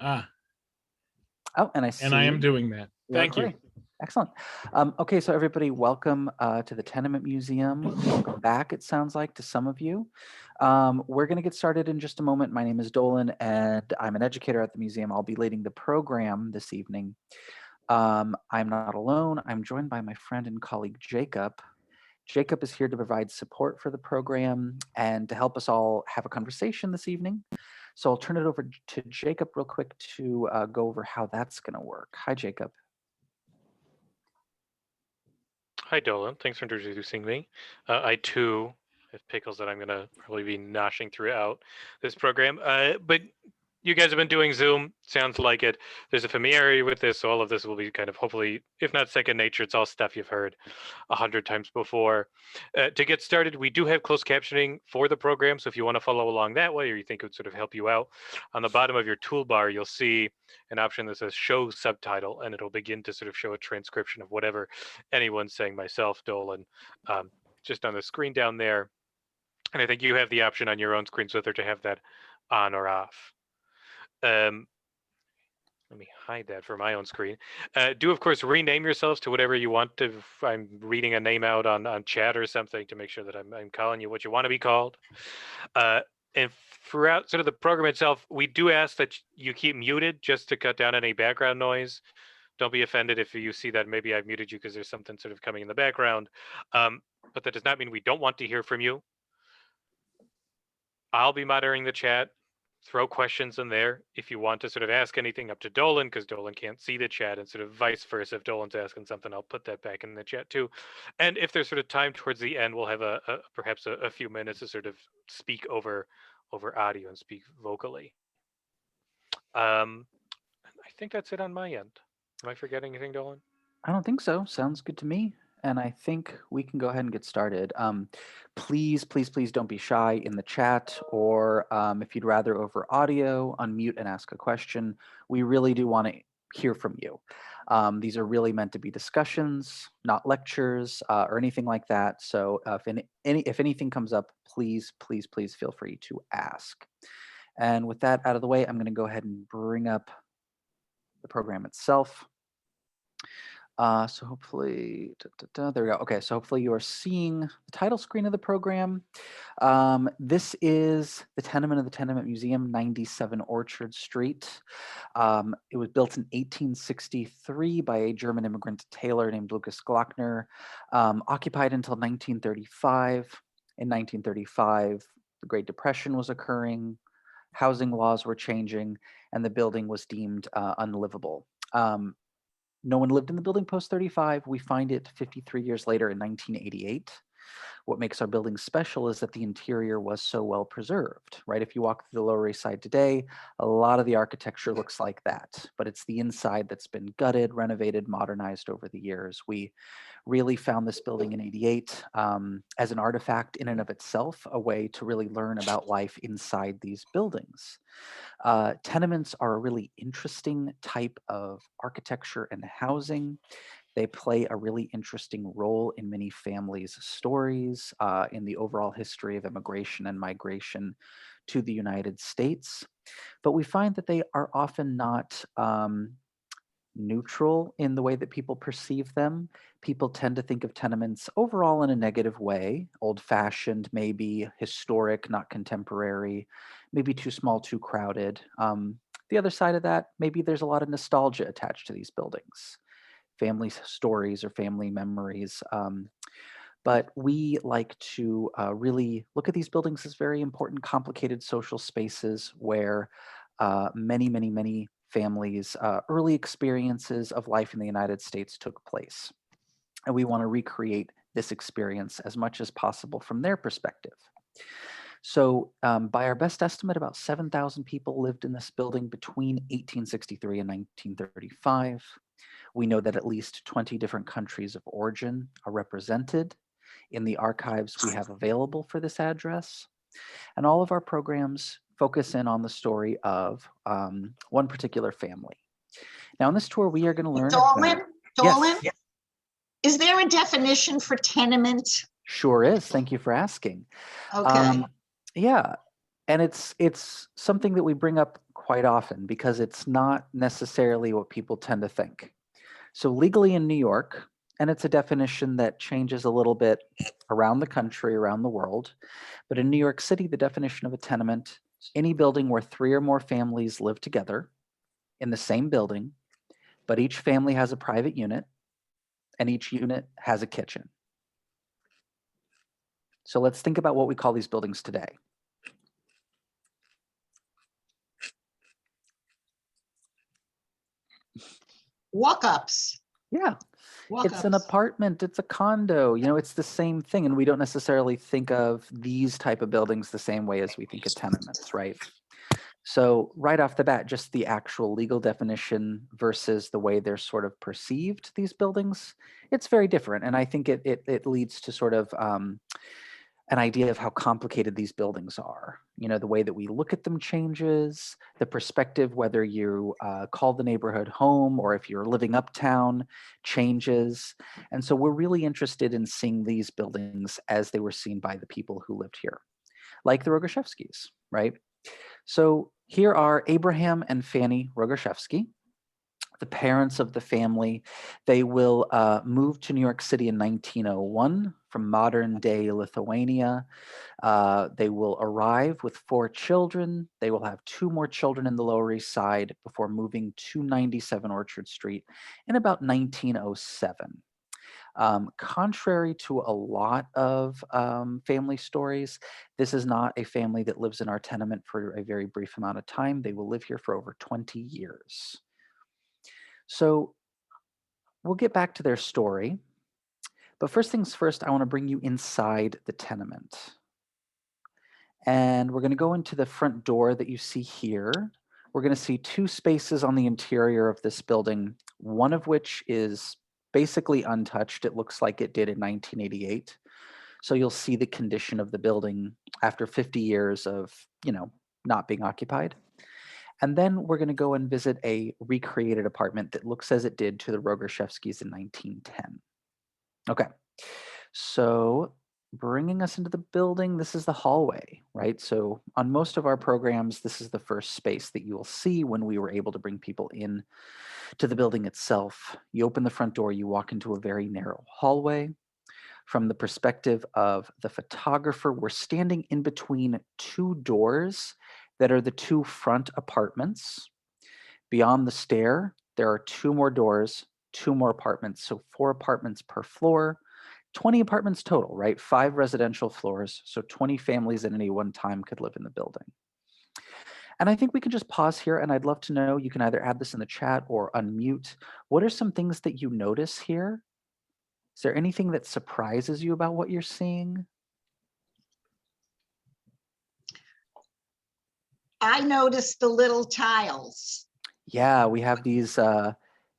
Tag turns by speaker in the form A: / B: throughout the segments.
A: Ah,
B: Oh, and I
A: and I am
B: see
A: doing that.
B: you're
A: Thank you.
B: recording. Excellent. Okay, so everybody, welcome to the Tenement Museum. Welcome back, it sounds like, to some of you. We're going to get started in just a moment. My name is Dolan, and I'm an educator at the museum. I'll be leading the program this evening. I'm not alone. I'm joined by my friend and colleague, Jacob. Jacob is here to provide support for the program and to help us all have a conversation this evening. So I'll turn it over to Jacob real quick to go over how that's going to work. Hi, Jacob.
C: Hi, Dolan. Thanks for introducing me. I too have pickles that I'm going to probably be noshing throughout this program. But you guys have been doing Zoom. Sounds like it. There's a familiarity with this, so all of this will be kind of hopefully, if not second nature, it's all stuff you've heard 100 times before. To get started, we do have closed captioning for the program, so if you want to follow along that way, or you think it would sort of help you out, on the bottom of your toolbar, you'll see an option that says Show Subtitle, and it'll begin to sort of show a transcription of whatever anyone's saying, myself, Dolan, just on the screen down there. And I think you have the option on your own screen, so whether to have that on or off. Um, Let me hide that for my own screen. Do, of course, rename yourselves to whatever you want to. If I'm reading a name out on chat or something to make sure that I'm calling you what you want to be called. Uh, and throughout sort of the program itself, we do ask that you keep muted just to cut down any background noise. Don't be offended if you see that maybe I've muted you because there's something sort of coming in the background. But that does not mean we don't want to hear from you. I'll be monitoring the chat. Throw questions in there if you want to sort of ask anything up to Dolan, because Dolan can't see the chat, and sort of vice versa. If Dolan's asking something, I'll put that back in the chat too. And if there's sort of time towards the end, we'll have perhaps a few minutes to sort of speak over audio and speak vocally. I think that's it on my end. Am I forgetting anything, Dolan?
B: I don't think so. Sounds good to me. And I think we can go ahead and get started. Please, please, please don't be shy in the chat, or if you'd rather over audio, unmute and ask a question. We really do want to hear from you. These are really meant to be discussions, not lectures or anything like that. So if anything comes up, please, please, please feel free to ask. And with that out of the way, I'm going to go ahead and bring up the program itself. So hopefully, there we go. Okay, so hopefully you are seeing the title screen of the program. This is the Tenement of the Tenement Museum, 97 Orchard Street. It was built in 1863 by a German immigrant tailor named Lucas Glockner, occupied until 1935. In 1935, the Great Depression was occurring, housing laws were changing, and the building was deemed unlivable. No one lived in the building post 35. We find it 53 years later in 1988. What makes our building special is that the interior was so well preserved, right? If you walk through the Lower East Side today, a lot of the architecture looks like that, but it's the inside that's been gutted, renovated, modernized over the years. We really found this building in 88 as an artifact in and of itself, a way to really learn about life inside these buildings. Tenements are a really interesting type of architecture and housing. They play a really interesting role in many families' stories, in the overall history of immigration and migration to the United States. But we find that they are often not neutral in the way that people perceive them. People tend to think of tenements overall in a negative way, old fashioned, maybe historic, not contemporary, maybe too small, too crowded. The other side of that, maybe there's a lot of nostalgia attached to these buildings, family stories or family memories. But we like to really look at these buildings as very important, complicated social spaces where many, many, many families' early experiences of life in the United States took place. And we want to recreate this experience as much as possible from their perspective. So by our best estimate, about 7,000 people lived in this building between 1863 and 1935. We know that at least 20 different countries of origin are represented in the archives we have available for this address. And all of our programs focus in on the story of one particular family. Now, in this tour, we are going to learn
D: Dolan,
B: Yes.
D: Is there a definition for tenement?
B: Sure is. Thank you for asking.
D: Okay.
B: Yeah, and it's something that we bring up quite often because it's not necessarily what people tend to think. So legally in New York, and it's a definition that changes a little bit around the country, around the world, but in New York City, the definition of a tenement, any building where 3 or more families live together in the same building, but each family has a private unit and each unit has a kitchen. So let's think about what we call these buildings today.
D: Walk-ups.
B: Yeah, it's an
D: Walk-ups.
B: apartment, it's a condo, you know, it's the same thing. And we don't necessarily think of these type of buildings the same way as we think of tenements, right? So right off the bat, just the actual legal definition versus the way they're sort of perceived, these buildings, it's very different. And I think it leads to sort of an idea of how complicated these buildings are. You know, the way that we look at them changes, the perspective, whether you call the neighborhood home or if you're living uptown, changes. And so we're really interested in seeing these buildings as they were seen by the people who lived here, like the Rogoshevskys, right? So here are Abraham and Fanny Rogoshevsky, the parents of the family. They will move to New York City in 1901 from modern day Lithuania. They will arrive with 4 children. They will have 2 more children in the Lower East Side before moving to 97 Orchard Street in about 1907. Contrary to a lot of family stories, this is not a family that lives in our tenement for a very brief amount of time. They will live here for over 20 years. So we'll get back to their story. But first things first, I want to bring you inside the tenement. And we're going to go into the front door that you see here. We're going to see 2 spaces on the interior of this building, one of which is basically untouched. It looks like it did in 1988. So you'll see the condition of the building after 50 years of, you know, not being occupied. And then we're going to go and visit a recreated apartment that looks as it did to the Rogoshevskys in 1910. Okay, so bringing us into the building, this is the hallway, right? So on most of our programs, this is the first space that you will see when we were able to bring people in to the building itself. You open the front door, you walk into a very narrow hallway. From the perspective of the photographer, we're standing in between 2 doors that are the 2 front apartments. Beyond the stair, there are 2 more doors, 2 more apartments, so 4 apartments per floor, 20 apartments total, right? 5 residential floors, so 20 families at any one time could live in the building. And I think we can just pause here, and I'd love to know, you can either add this in the chat or unmute. What are some things that you notice here? Is there anything that surprises you about what you're seeing?
D: I noticed the little tiles.
B: Yeah, we have these, and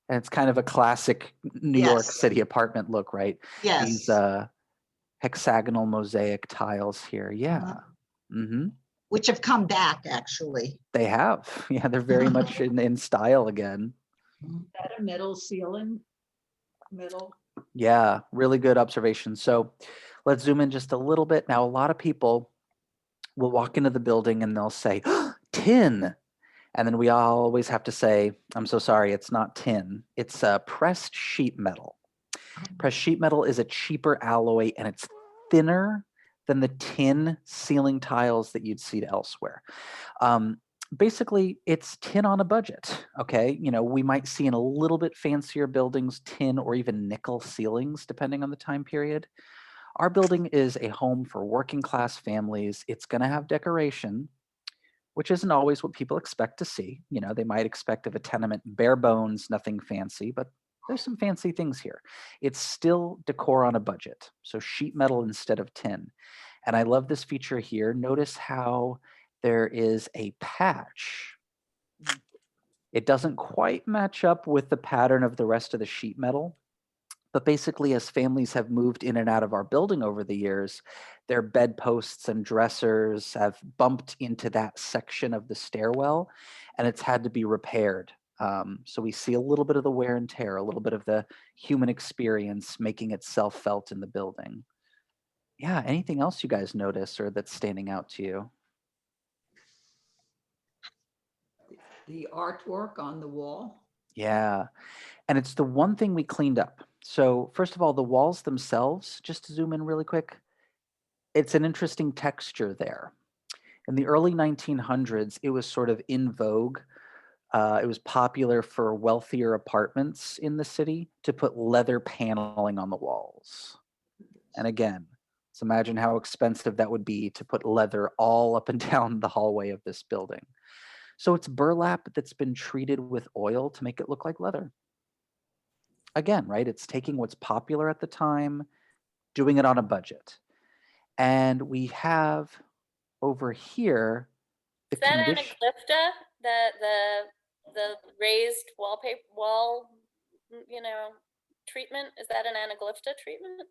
B: it's kind of a classic New York
D: Yes.
B: City apartment look, right?
D: Yes.
B: These hexagonal mosaic tiles here. Yeah. Mm-hmm.
D: Which have come back, actually.
B: They have. Yeah, they're very much in style again.
A: Is that a metal ceiling? Metal?
B: Yeah, really good observation. So let's zoom in just a little bit. Now, a lot of people will walk into the building and they'll say, tin. And then we always have to say, I'm so sorry, it's not tin. It's pressed sheet metal. Pressed sheet metal is a cheaper alloy and it's thinner than the tin ceiling tiles that you'd see elsewhere. Basically, it's tin on a budget, okay? You know, we might see in a little bit fancier buildings tin or even nickel ceilings, depending on the time period. Our building is a home for working class families. It's going to have decoration, which isn't always what people expect to see. You know, they might expect of a tenement bare bones, nothing fancy, but there's some fancy things here. It's still decor on a budget, so sheet metal instead of tin. And I love this feature here. Notice how there is a patch. It doesn't quite match up with the pattern of the rest of the sheet metal, but basically as families have moved in and out of our building over the years, their bedposts and dressers have bumped into that section of the stairwell and it's had to be repaired. So we see a little bit of the wear and tear, a little bit of the human experience making itself felt in the building. Yeah, anything else you guys notice or that's standing out to you?
A: the artwork on the wall.
B: Yeah. And it's the one thing we cleaned up. So, first of all, the walls themselves, just to zoom in really quick, it's an interesting texture there. In the early 1900s, it was sort of in vogue. It was popular for wealthier apartments in the city to put leather paneling on the walls. And again, let's imagine how expensive that would be to put leather all up and down the hallway of this building. So it's burlap that's been treated with oil to make it look like leather. Again, right? It's taking what's popular at the time, doing it on a budget. And we have over here the
E: Is that
B: condition.
E: anaglypta? The raised wall, treatment? Is that an anaglypta treatment?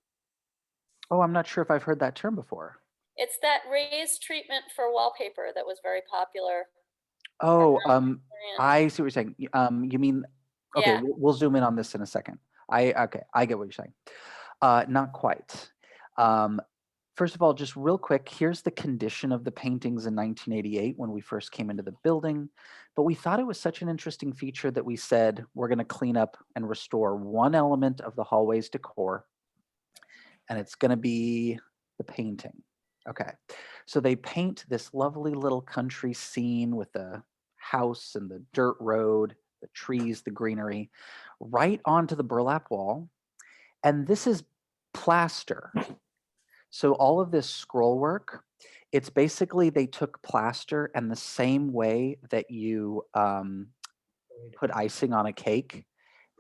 B: Oh, I'm not sure if I've heard that term before.
E: It's that raised treatment for wallpaper that was very popular.
B: Oh,
E: around
B: I see what you're saying. You mean, okay,
E: Yeah.
B: we'll zoom in on this in a second. Okay, I get what you're saying. Not quite. First of all, just real quick, here's the condition of the paintings in 1988 when we first came into the building. But we thought it was such an interesting feature that we said we're going to clean up and restore one element of the hallway's decor, and it's going to be the painting. Okay, so they paint this lovely little country scene with the house and the dirt road, the trees, the greenery, right onto the burlap wall. And this is plaster. So all of this scroll work, it's basically they took plaster and the same way that you put icing on a cake,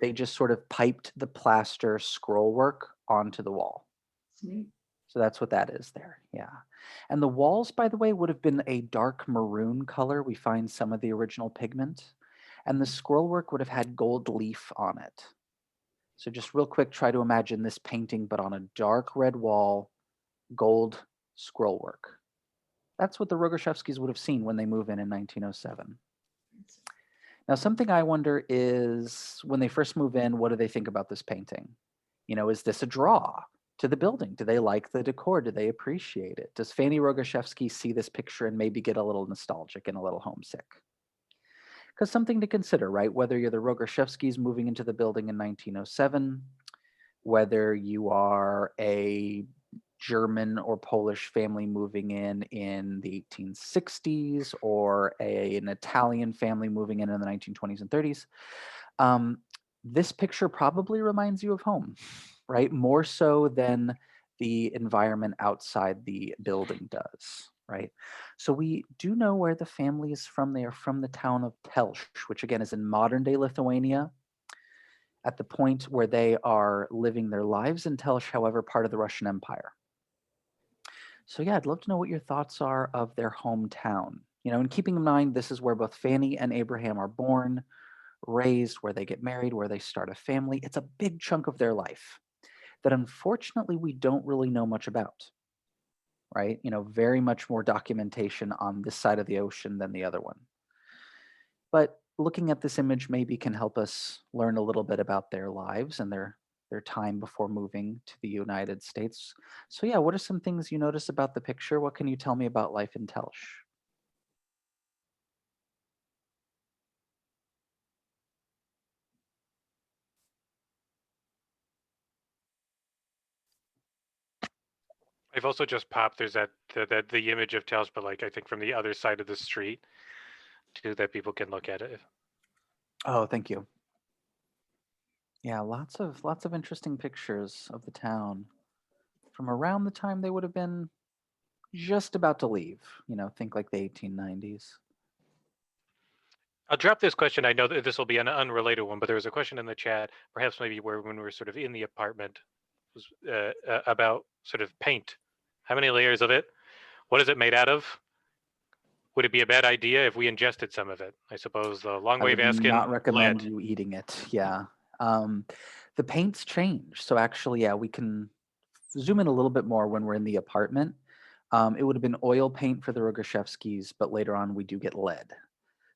B: they just sort of piped the plaster scroll work onto the wall.
A: It's neat.
B: So that's what that is there. Yeah. And the walls, by the way, would have been a dark maroon color. We find some of the original pigment. And the scroll work would have had gold leaf on it. So just real quick, try to imagine this painting, but on a dark red wall, gold scroll work. That's what the Rogoshevskys would have seen when they move in 1907. Now, something I wonder is when they first move in, what do they think about this painting? Is this a draw to the building? Do they like the decor? Do they appreciate it? Does Fanny Rogoshevsky see this picture and maybe get a little nostalgic and a little homesick? Because something to consider, right? Whether you're the Rogoshevskys moving into the building in 1907, whether you are a German or Polish family moving in the 1860s, or an Italian family moving in the 1920s and 30s, this picture probably reminds you of home, right? More so than the environment outside the building does, right? So we do know where the family is from. They are from the town of Telš, which again is in modern day Lithuania, at the point where they are living their lives in Telš, however, part of the Russian Empire. So yeah, I'd love to know what your thoughts are of their hometown. And keeping in mind, this is where both Fanny and Abraham are born, raised, where they get married, where they start a family. It's a big chunk of their life that unfortunately we don't really know much about, right? Very much more documentation on this side of the ocean than the other one. But looking at this image maybe can help us learn a little bit about their lives and their time before moving to the United States. So yeah, what are some things you notice about the picture? What can you tell me about life in Telš?
C: I've also just popped. There's the image of Tails, but I think from the other side of the street, too, that people can look at it.
B: Oh, thank you. Yeah, lots of interesting pictures of the town from around the time they would have been just about to leave. Think like the 1890s.
C: I'll drop this question. I know that this will be an unrelated one, but there was a question in the chat, perhaps maybe when we were sort of in the apartment, was about sort of paint. How many layers of it? What is it made out of? Would it be a bad idea if we ingested some of it? I suppose the long way of
B: I would
C: asking.
B: not recommend
C: lead.
B: you eating it. Yeah. The paints change. So actually, yeah, we can zoom in a little bit more when we're in the apartment. It would have been oil paint for the Rogoshevskys, but later on we do get lead.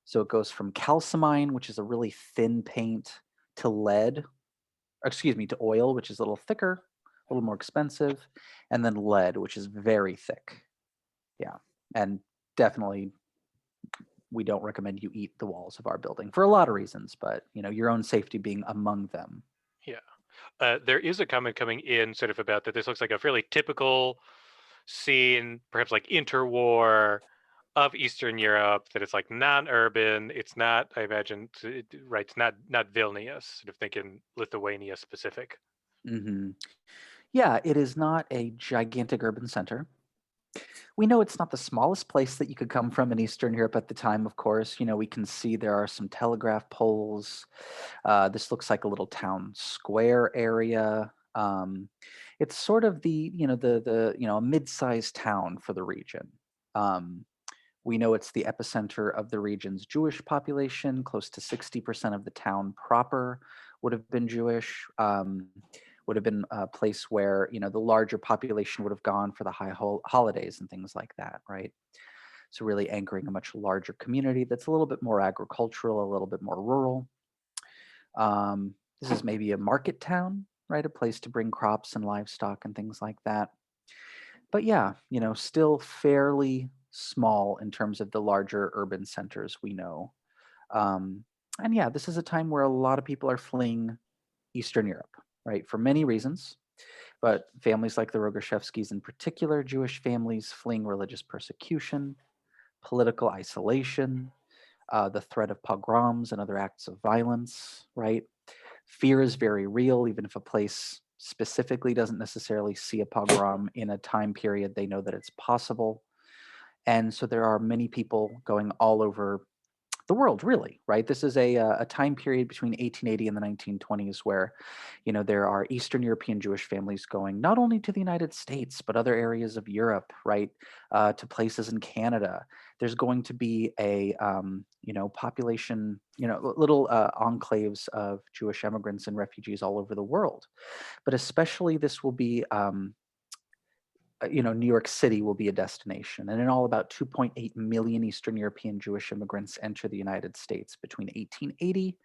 B: So it goes from calcimine, which is a really thin paint, to to oil, which is a little thicker, a little more expensive, and then lead, which is very thick. Yeah, and definitely we don't recommend you eat the walls of our building for a lot of reasons, but your own safety being among them.
C: There is a comment coming in sort of about that this looks like a fairly typical scene, perhaps like interwar of Eastern Europe, that it's like non-urban. It's not, I imagine, right, it's not Vilnius, sort of thinking Lithuania specific.
B: Hmm. Yeah, it is not a gigantic urban center. We know it's not the smallest place that you could come from in Eastern Europe at the time, of course. We can see there are some telegraph poles. This looks like a little town square area. It's sort of a mid-sized town for the region. We know it's the epicenter of the region's Jewish population. Close to 60% of the town proper would have been Jewish. Would have been a place where the larger population would have gone for the high holidays and things like that, right? So really anchoring a much larger community that's a little bit more agricultural, a little bit more rural. This is maybe a market town, right? A place to bring crops and livestock and things like that. But yeah, still fairly small in terms of the larger urban centers we know. And yeah, this is a time where a lot of people are fleeing Eastern Europe, right? For many reasons. But families like the Rogoshevskys in particular, Jewish families fleeing religious persecution, political isolation, the threat of pogroms and other acts of violence, right? Fear is very real, even if a place specifically doesn't necessarily see a pogrom in a time period, they know that it's possible. And so there are many people going all over the world, really, right? This is a time period between 1880 and the 1920s where, there are Eastern European Jewish families going not only to the United States, but other areas of Europe, right? To places in Canada. There's going to be a, population, little enclaves of Jewish immigrants and refugees all over the world. But especially this will be, New York City will be a destination. And in all, about 2.8 million Eastern European Jewish immigrants enter the United States between 1880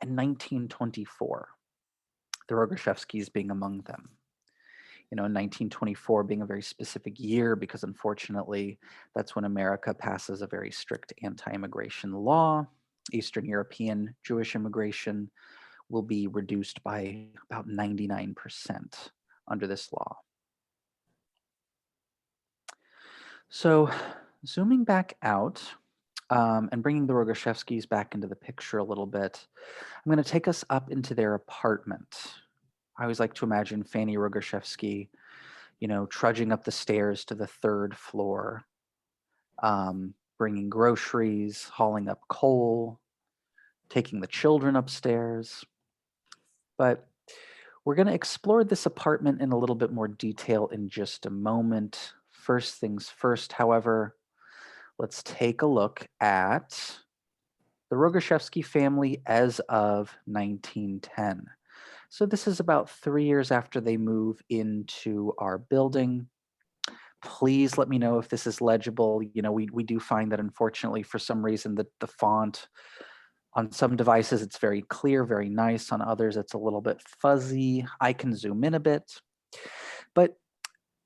B: and 1924, the Rogoshevskys being among them. In 1924 being a very specific year because unfortunately, that's when America passes a very strict anti-immigration law. Eastern European Jewish immigration will be reduced by about 99% under this law. So zooming back out and bringing the Rogoshevskys back into the picture a little bit, I'm going to take us up into their apartment. I always like to imagine Fanny Rogoshevsky, trudging up the stairs to the third floor, bringing groceries, hauling up coal, taking the children upstairs. But we're going to explore this apartment in a little bit more detail in just a moment. First things first, however, let's take a look at the Rogoshevsky family as of 1910. So this is about 3 years after they move into our building. Please let me know if this is legible. We do find that unfortunately for some reason the font on some devices it's very clear, very nice. On others it's a little bit fuzzy. I can zoom in a bit. But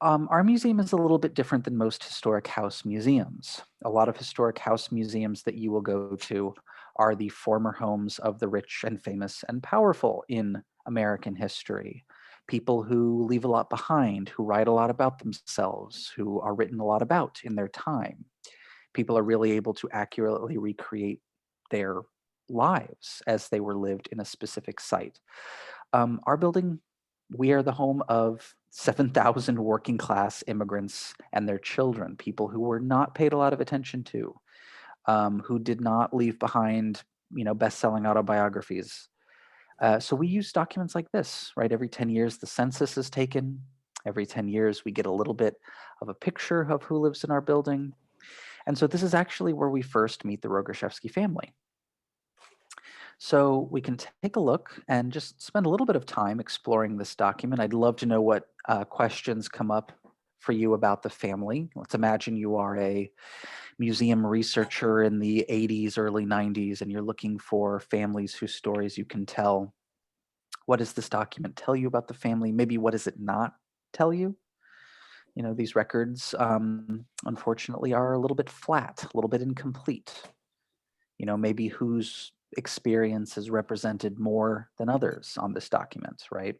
B: our museum is a little bit different than most historic house museums. A lot of historic house museums that you will go to are the former homes of the rich and famous and powerful in American history. People who leave a lot behind, who write a lot about themselves, who are written a lot about in their time. People are really able to accurately recreate their lives as they were lived in a specific site. Our building, we are the home of 7,000 working class immigrants and their children, people who were not paid a lot of attention to, who did not leave behind, best-selling autobiographies. So we use documents like this, right? Every 10 years, the census is taken. Every 10 years, we get a little bit of a picture of who lives in our building. And so this is actually where we first meet the Rogoshevsky family. So we can take a look and just spend a little bit of time exploring this document. I'd love to know what questions come up for you about the family. Let's imagine you are a museum researcher in the 80s, early 90s, and you're looking for families whose stories you can tell. What does this document tell you about the family? Maybe what does it not tell you? These records, unfortunately, are a little bit flat, a little bit incomplete. maybe whose experience is represented more than others on this document, right?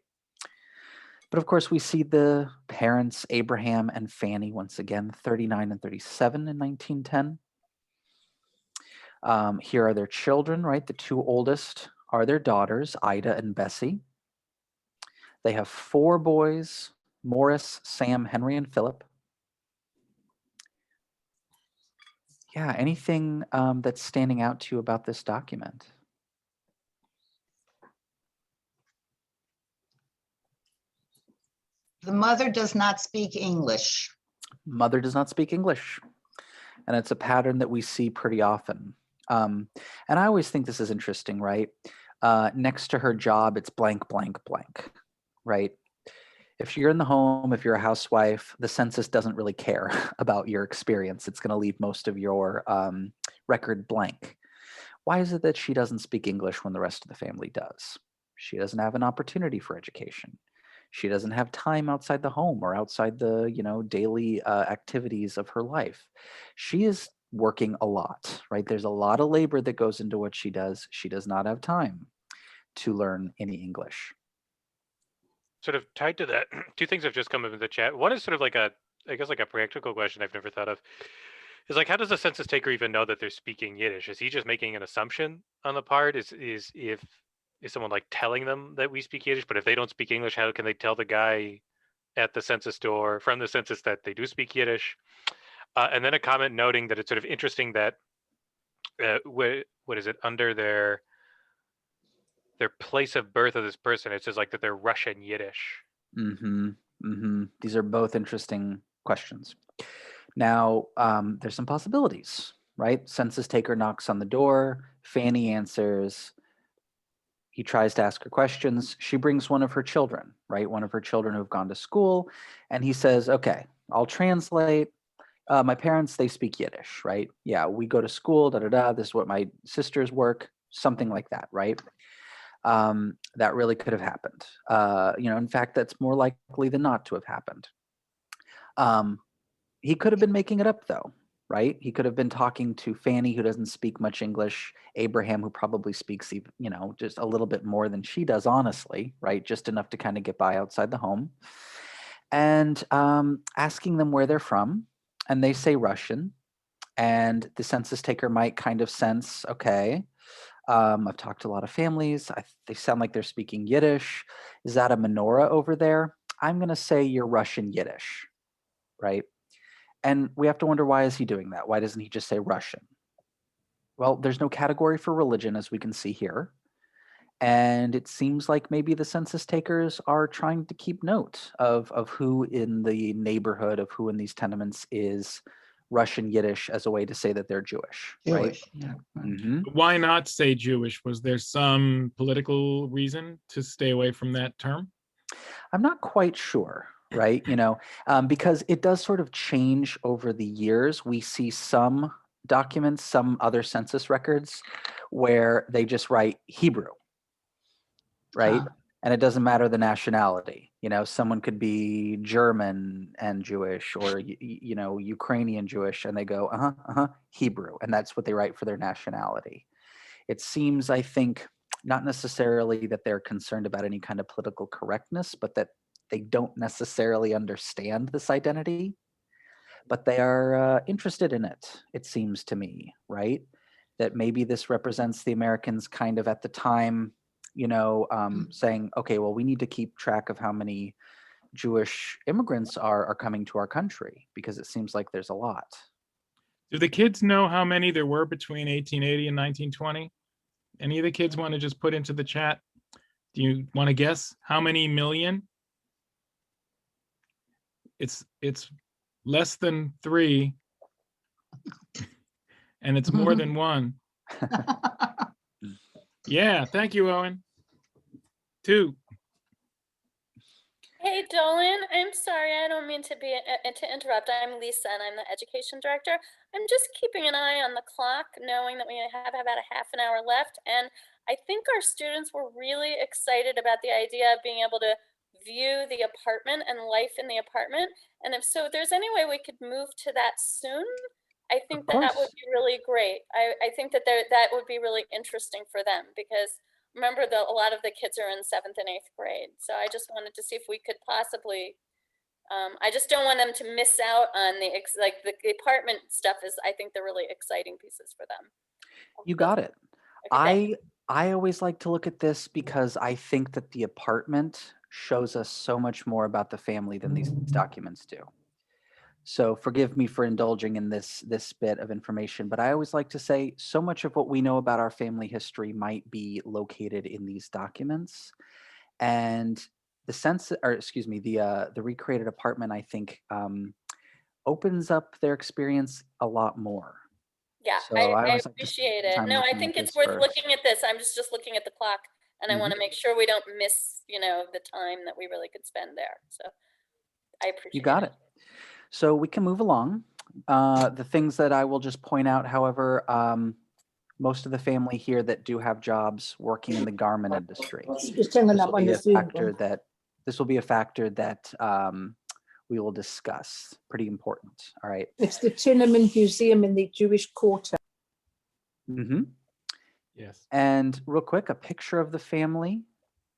B: But of course, we see the parents, Abraham and Fanny, once again, 39 and 37 in 1910. Here are their children, right? The two oldest are their daughters, Ida and Bessie. They have 4 boys, Morris, Sam, Henry, and Philip. Yeah, anything that's standing out to you about this document?
D: The mother does not speak English.
B: Mother does not speak English. And it's a pattern that we see pretty often. And I always think this is interesting, right? Next to her job, it's blank, blank, blank, right? If you're in the home, if you're a housewife, the census doesn't really care about your experience. It's going to leave most of your record blank. Why is it that she doesn't speak English when the rest of the family does? She doesn't have an opportunity for education. She doesn't have time outside the home or outside the, daily activities of her life. She is working a lot, right? There's a lot of labor that goes into what she does. She does not have time to learn any English.
C: Sort of tied to that, 2 things have just come up in the chat. One is sort of like a practical question I've never thought of. Is like, how does the census taker even know that they're speaking Yiddish? Is he just making an assumption on the part? Is someone like telling them that we speak Yiddish? But if they don't speak English, how can they tell the guy at the census door from the census that they do speak Yiddish? And then a comment noting that it's sort of interesting that what is it, under their place of birth of this person, it says like that they're Russian Yiddish.
B: These are both interesting questions. Now, there's some possibilities, right? Census taker knocks on the door. Fanny answers. He tries to ask her questions. She brings one of her children, right? One of her children who've gone to school. And he says, okay, I'll translate. My parents, they speak Yiddish, right? Yeah, we go to school, This is what my sisters work, something like that, right? That really could have happened. In fact, that's more likely than not to have happened. He could have been making it up, though, right? He could have been talking to Fanny, who doesn't speak much English, Abraham, who probably speaks, just a little bit more than she does, honestly, right? Just enough to kind of get by outside the home. And asking them where they're from, and they say Russian. And the census taker might kind of sense, okay, I've talked to a lot of families. They sound like they're speaking Yiddish. Is that a menorah over there? I'm going to say you're Russian Yiddish, right? And we have to wonder, why is he doing that? Why doesn't he just say Russian? Well, there's no category for religion, as we can see here. And it seems like maybe the census takers are trying to keep note of who in the neighborhood, of who in these tenements is Russian Yiddish, as a way to say that they're Jewish, right?
D: Jewish. Yeah.
F: Why not say Jewish? Was there some political reason to stay away from that term?
B: I'm not quite sure, right? Because it does sort of change over the years. We see some documents, some other census records, where they just write Hebrew, right? And it doesn't matter the nationality. Someone could be German and Jewish, or Ukrainian Jewish, and they go Hebrew, and that's what they write for their nationality. It seems, I think, not necessarily that they're concerned about any kind of political correctness, but that they don't necessarily understand this identity, but they are interested in it, it seems to me, right? That maybe this represents the Americans kind of at the time, saying, okay, well, we need to keep track of how many Jewish immigrants are coming to our country, because it seems like there's a lot.
F: Do the kids know how many there were between 1880 and 1920? Any of the kids want to just put into the chat? Do you want to guess how many million? It's less than 3, and it's more than 1. Yeah, thank you, Owen. 2.
E: Hey, Dolan, I'm sorry, I don't mean to interrupt. I'm Lisa and I'm the education director. I'm just keeping an eye on the clock, knowing that we have about a half an hour left. And I think our students were really excited about the idea of being able to view the apartment and life in the apartment. And if so, if there's any way we could move to that soon, I think that would
B: course.
E: be really great. I think that that would be really interesting for them because remember a lot of the kids are in 7th and 8th grade. So I just wanted to see if we could possibly, I just don't want them to miss out on like the apartment stuff is, I think, the really exciting pieces for them.
B: You got it.
E: Okay,
B: I always like to look at this because I think that the apartment shows us so much more about the family than these documents do. So forgive me for indulging in this bit of information, but I always like to say so much of what we know about our family history might be located in these documents. And the recreated apartment, I think, opens up their experience a lot more.
E: yeah,
B: So
E: I
B: always like to
E: appreciate
B: spend
E: it.
B: time
E: No, I
B: looking
E: think
B: at
E: it's
B: this
E: worth
B: first.
E: looking at this. I'm just looking at the clock and I want to make sure we don't miss, the time that we really could spend there. So I appreciate
B: You got it. So we can move along. The things that I will just point out, however, most of the family here that do have jobs working in the garment industry.
G: Just hanging
B: This
G: up
B: will
G: on
B: be
G: the
B: a
G: Zoom.
B: factor that we will discuss. Pretty important. All right.
G: It's the Tenement Museum in the Jewish Quarter.
B: Mm-hmm.
F: Yes.
B: And real quick, a picture of the family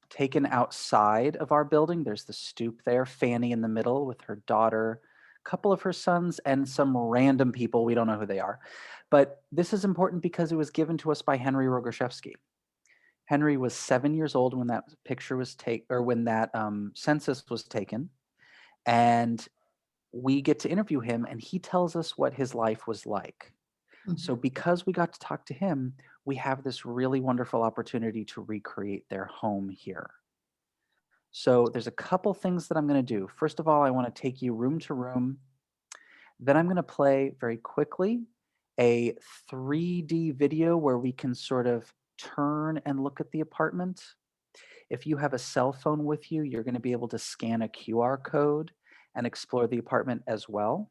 B: taken outside of our building. There's the stoop there, Fanny in the middle with her daughter, a couple of her sons, and some random people. We don't know who they are. But this is important because it was given to us by Henry Rogoszewski. Henry was 7 years old when that picture was taken, or when that census was taken. And we get to interview him, and he tells us what his life was like. So because we got to talk to him, we have this really wonderful opportunity to recreate their home here. So there's a couple things that I'm going to do. First of all, I want to take you room to room. Then I'm going to play very quickly a 3D video where we can sort of turn and look at the apartment. If you have a cell phone with you, you're going to be able to scan a QR code and explore the apartment as well.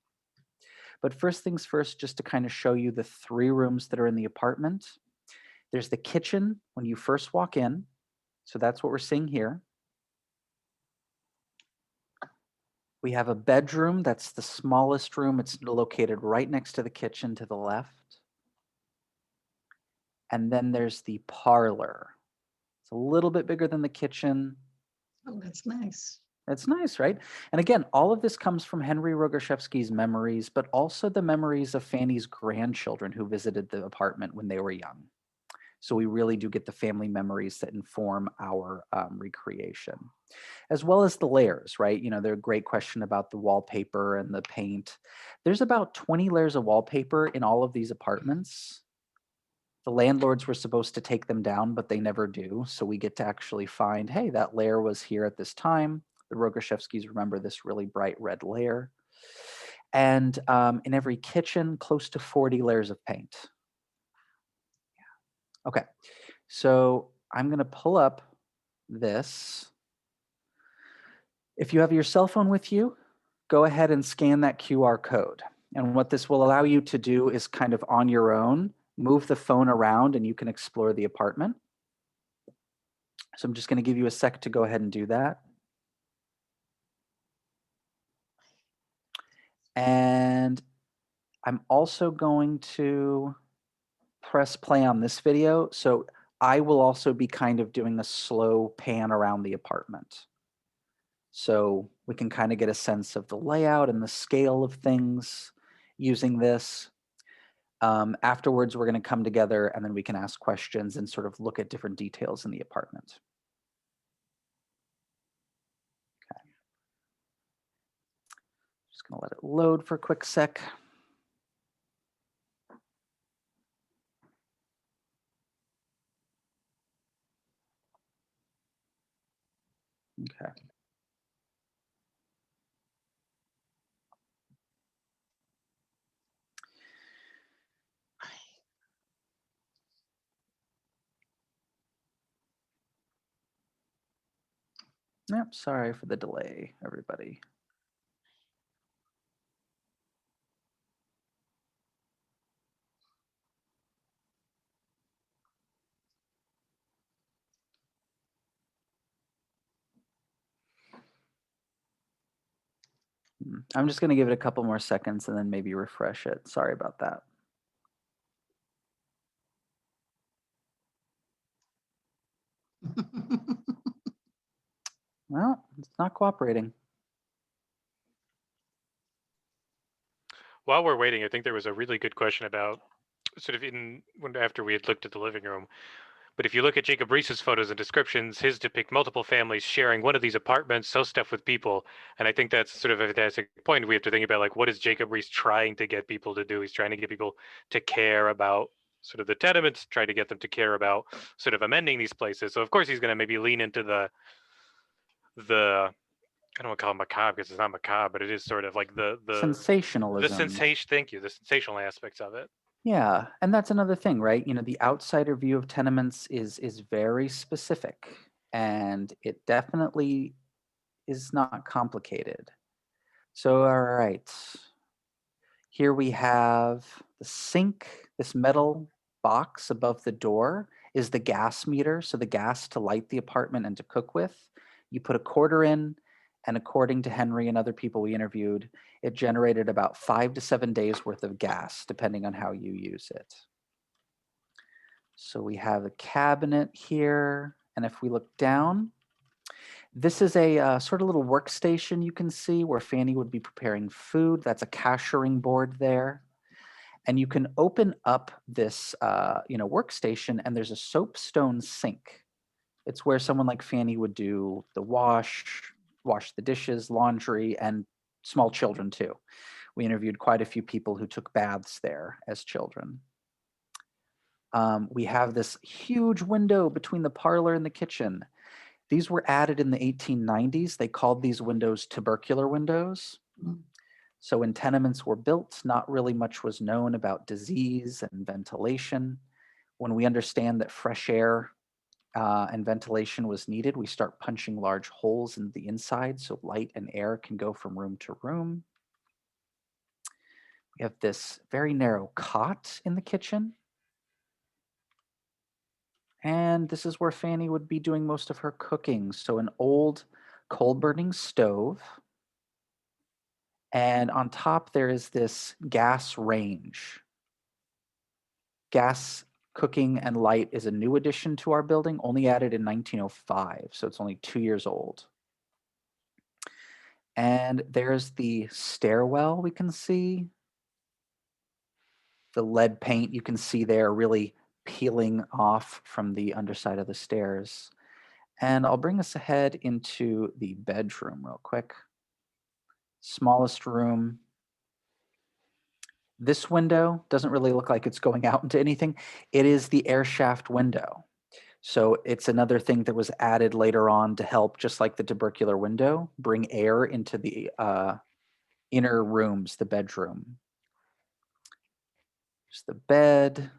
B: But first things first, just to kind of show you the 3 rooms that are in the apartment. There's the kitchen when you first walk in. So that's what we're seeing here. We have a bedroom. That's the smallest room. It's located right next to the kitchen to the left. And then there's the parlor. It's a little bit bigger than the kitchen.
A: Oh, that's nice.
B: It's nice, right? And again, all of this comes from Henry Rogoszewski's memories, but also the memories of Fanny's grandchildren who visited the apartment when they were young. So we really do get the family memories that inform our recreation, as well as the layers, right? There's a great question about the wallpaper and the paint. There's about 20 layers of wallpaper in all of these apartments. The landlords were supposed to take them down, but they never do. So we get to actually find, hey, that layer was here at this time. The Rogoszewskis remember this really bright red layer. And in every kitchen, close to 40 layers of paint. Yeah. Okay, so I'm going to pull up this. If you have your cell phone with you, go ahead and scan that QR code. And what this will allow you to do is kind of on your own, move the phone around and you can explore the apartment. So I'm just going to give you a sec to go ahead and do that. And I'm also going to press play on this video. So I will also be kind of doing a slow pan around the apartment. So we can kind of get a sense of the layout and the scale of things using this. Afterwards, we're going to come together and then we can ask questions and sort of look at different details in the apartment. Okay. Just going to let it load for a quick sec. Okay. Yep, sorry for the delay, everybody. I'm just going to give it a couple more seconds and then maybe refresh it. Sorry about that. Well, it's not cooperating.
C: While we're waiting, I think there was a really good question about sort of after we had looked at the living room. But if you look at Jacob Reese's photos and descriptions, his depict multiple families sharing one of these apartments, so stuff with people. And I think that's sort of a fantastic point. We have to think about, like, what is Jacob Reese trying to get people to do? He's trying to get people to care about sort of the tenements, trying to get them to care about sort of amending these places. So of course he's going to maybe lean into the I don't want to call it macabre because it's not macabre, but it is sort of like the
B: Sensationalism.
C: sensation. Thank you. The sensational aspects of it.
B: Yeah, and that's another thing, right? You know, the outsider view of tenements is very specific, and it definitely is not complicated. So, all right. Here we have the sink. This metal box above the door is the gas meter, so the gas to light the apartment and to cook with. You put a quarter in, and according to Henry and other people we interviewed, it generated about 5 to 7 days worth of gas, depending on how you use it. So we have a cabinet here, and if we look down, this is a sort of little workstation you can see where Fanny would be preparing food. That's a cashiering board there. And you can open up this workstation, and there's a soapstone sink. It's where someone like Fanny would do the wash the dishes, laundry, and small children too. We interviewed quite a few people who took baths there as children. We have this huge window between the parlor and the kitchen. These were added in the 1890s. They called these windows tubercular windows. So when tenements were built, not really much was known about disease and ventilation. When we understand that fresh air and ventilation was needed, we start punching large holes in the inside so light and air can go from room to room. We have this very narrow cot in the kitchen. And this is where Fanny would be doing most of her cooking. So an old coal burning stove. And on top, there is this gas range. Gas cooking and light is a new addition to our building, only added in 1905. So it's only 2 years old. And there's the stairwell we can see. The lead paint you can see there really peeling off from the underside of the stairs. And I'll bring us ahead into the bedroom real quick. Smallest room. This window doesn't really look like it's going out into anything. It is the air shaft window. So it's another thing that was added later on to help, just like the tubercular window, bring air into the inner rooms, the bedroom. There's the bed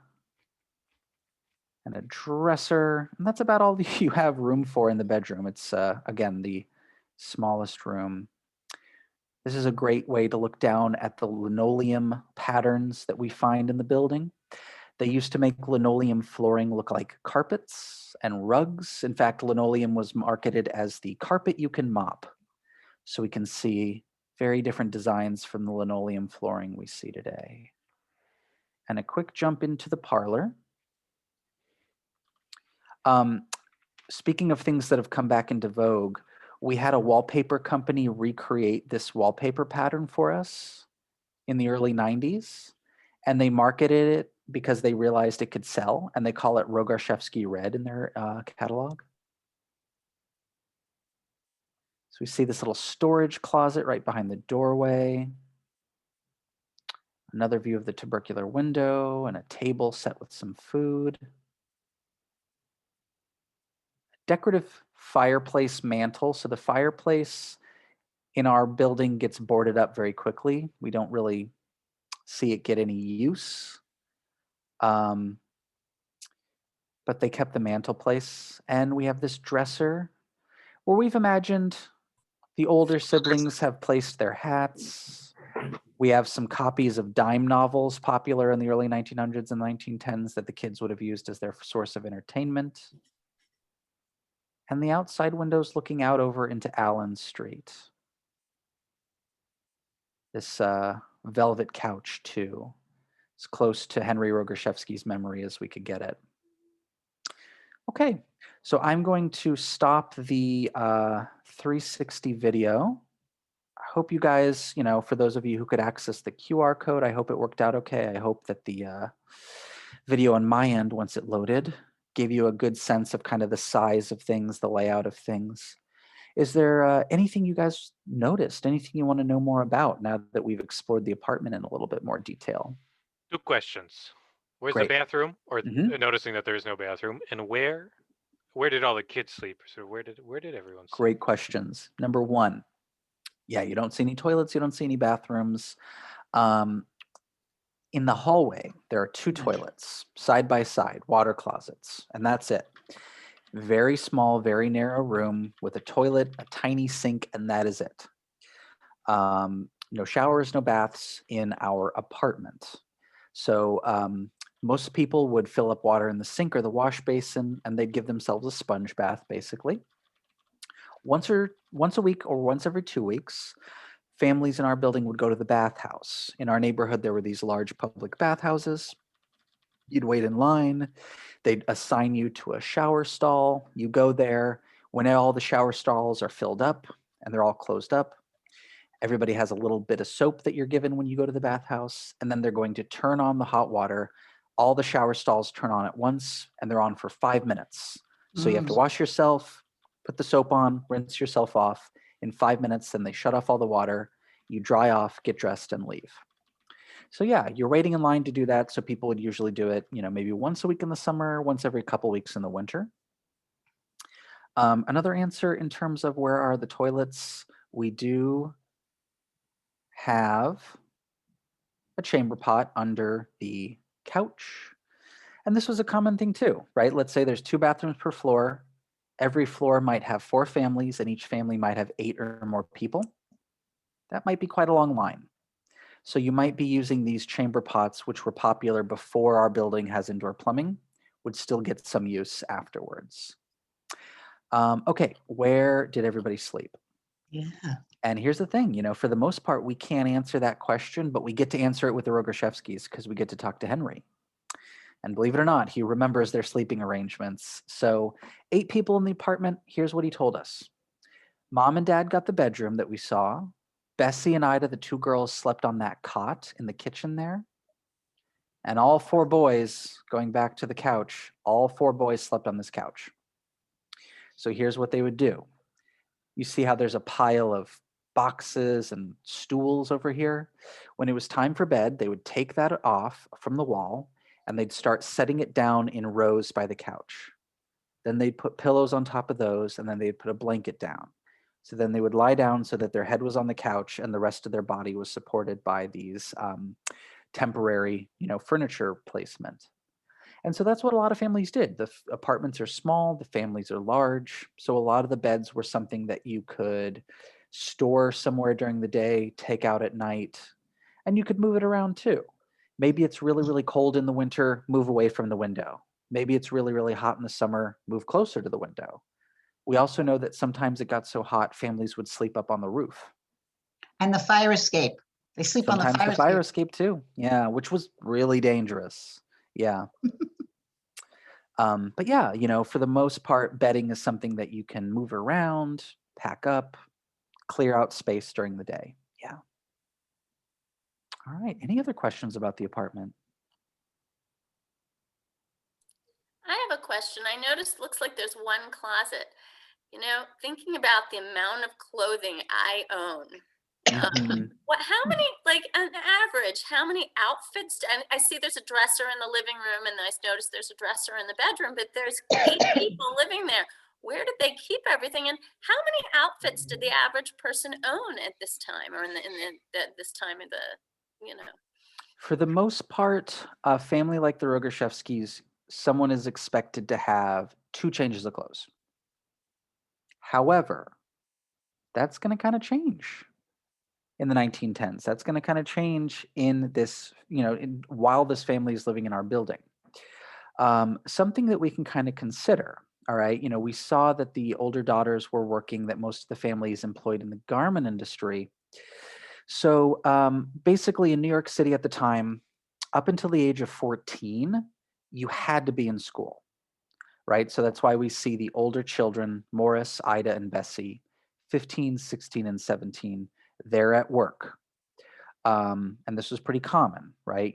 B: and a dresser. And that's about all you have room for in the bedroom. It's, again, the smallest room. This is a great way to look down at the linoleum patterns that we find in the building. They used to make linoleum flooring look like carpets and rugs. In fact, linoleum was marketed as the carpet you can mop. So we can see very different designs from the linoleum flooring we see today. And a quick jump into the parlor. Speaking of things that have come back into vogue, we had a wallpaper company recreate this wallpaper pattern for us in the early 90s. And they marketed it because they realized it could sell, and they call it Rogarshevsky Red in their catalog. So we see this little storage closet right behind the doorway. Another view of the tubercular window and a table set with some food. Decorative fireplace mantle. So the fireplace in our building gets boarded up very quickly. We don't really see it get any use. But they kept the mantelpiece, and we have this dresser where we've imagined the older siblings have placed their hats. We have some copies of dime novels popular in the early 1900s and 1910s that the kids would have used as their source of entertainment. And the outside windows looking out over into Allen Street. This velvet couch too. As close to Henry Rogoshevsky's memory as we could get it. Okay, so I'm going to stop the 360 video. I hope you guys, for those of you who could access the QR code, I hope it worked out okay. I hope that the video on my end, once it loaded, gave you a good sense of kind of the size of things, the layout of things. Is there anything you guys noticed, anything you want to know more about now that we've explored the apartment in a little bit more detail?
C: 2 questions. Where's
B: Great.
C: the bathroom? Or
B: Mhm.
C: noticing that there is no bathroom, and where did all the kids sleep? So where did everyone sleep?
B: Great questions. Number one, yeah, you don't see any toilets, you don't see any bathrooms. In the hallway, there are 2 toilets side by side, water closets, and that's it. Very small, very narrow room with a toilet, a tiny sink, and that is it. No showers, no baths in our apartment. So most people would fill up water in the sink or the wash basin, and they'd give themselves a sponge bath, basically. Once a week or once every 2 weeks, families in our building would go to the bathhouse. In our neighborhood, there were these large public bathhouses. You'd wait in line. They'd assign you to a shower stall. You go there. When all the shower stalls are filled up and they're all closed up, everybody has a little bit of soap that you're given when you go to the bathhouse, and then they're going to turn on the hot water. All the shower stalls turn on at once, and they're on for 5 minutes. So you have to wash yourself, put the soap on, rinse yourself off. In 5 minutes, then they shut off all the water. You dry off, get dressed, and leave. So yeah, you're waiting in line to do that. So people would usually do it, maybe once a week in the summer, once every couple weeks in the winter. Another answer in terms of where are the toilets, we do have a chamber pot under the couch. And this was a common thing too, right? Let's say there's 2 bathrooms per floor. Every floor might have 4 families, and each family might have 8 or more people. That might be quite a long line. So you might be using these chamber pots, which were popular before our building has indoor plumbing, would still get some use afterwards. Okay, where did everybody sleep?
D: Yeah.
B: And here's the thing, for the most part, we can't answer that question, but we get to answer it with the Rogoshevskys because we get to talk to Henry. And believe it or not, he remembers their sleeping arrangements. So 8 people in the apartment, here's what he told us. Mom and Dad got the bedroom that we saw. Bessie and Ida, the 2 girls, slept on that cot in the kitchen there. And all 4 boys, going back to the couch, all 4 boys slept on this couch. So here's what they would do. You see how there's a pile of boxes and stools over here? When it was time for bed, they would take that off from the wall and they'd start setting it down in rows by the couch. Then they'd put pillows on top of those, and then they'd put a blanket down. So then they would lie down so that their head was on the couch and the rest of their body was supported by these temporary, furniture placement. And so that's what a lot of families did. The apartments are small, the families are large. So a lot of the beds were something that you could store somewhere during the day, take out at night, and you could move it around too. Maybe it's really, really cold in the winter, move away from the window. Maybe it's really, really hot in the summer, move closer to the window. We also know that sometimes it got so hot, families would sleep up on the roof.
D: And the fire escape. They sleep on the
B: Sometimes
D: fire
B: the fire
D: escape.
B: escape too. Yeah, which was really dangerous. Yeah. But yeah, for the most part, bedding is something that you can move around, pack up, clear out space during the day. Yeah. All right. Any other questions about the apartment?
E: I have a question. I noticed, looks like there's one closet. Thinking about the amount of clothing I own,
B: Mhm.
E: how many, like on average, how many outfits? And I see there's a dresser in the living room, and I noticed there's a dresser in the bedroom, but there's 8 people living there. Where did they keep everything? And how many outfits did the average person own at this time, or this time of the,
B: For the most part, a family like the Rogoshevskys, someone is expected to have 2 changes of clothes. However, that's going to kind of change in the 1910s. That's going to kind of change in this, while this family is living in our building. Something that we can kind of consider, all right, we saw that the older daughters were working, that most of the family is employed in the garment industry. So basically, in New York City at the time, up until the age of 14, you had to be in school, right? So that's why we see the older children, Morris, Ida, and Bessie, 15, 16, and 17, they're at work. And this was pretty common, right?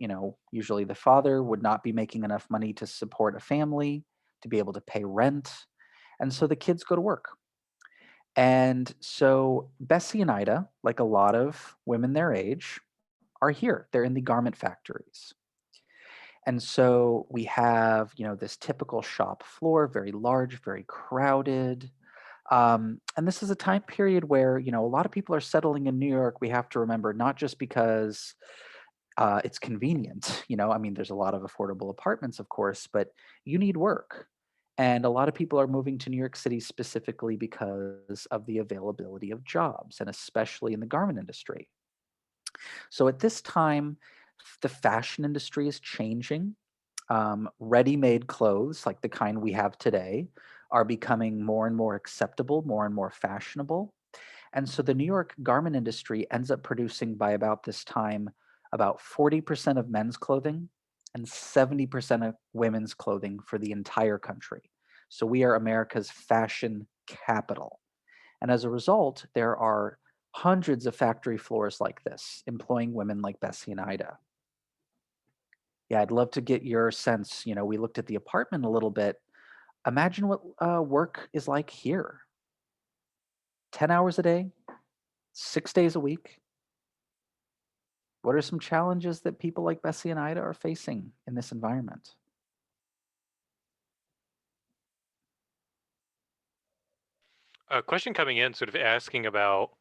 B: Usually the father would not be making enough money to support a family, to be able to pay rent. And so the kids go to work. And so Bessie and Ida, like a lot of women their age, are here. They're in the garment factories. And so we have, this typical shop floor, very large, very crowded. And this is a time period where, a lot of people are settling in New York. We have to remember, not just because it's convenient, I mean, there's a lot of affordable apartments, of course, but you need work. And a lot of people are moving to New York City specifically because of the availability of jobs, and especially in the garment industry. So at this time, the fashion industry is changing. Ready-made clothes, like the kind we have today, are becoming more and more acceptable, more and more fashionable. And so the New York garment industry ends up producing, by about this time, about 40% of men's clothing and 70% of women's clothing for the entire country. So we are America's fashion capital. And as a result, there are hundreds of factory floors like this, employing women like Bessie and Ida. Yeah, I'd love to get your sense. We looked at the apartment a little bit. Imagine what work is like here. 10 hours a day, 6 days a week. What are some challenges that people like Bessie and Ida are facing in this environment?
C: A question coming in sort of asking about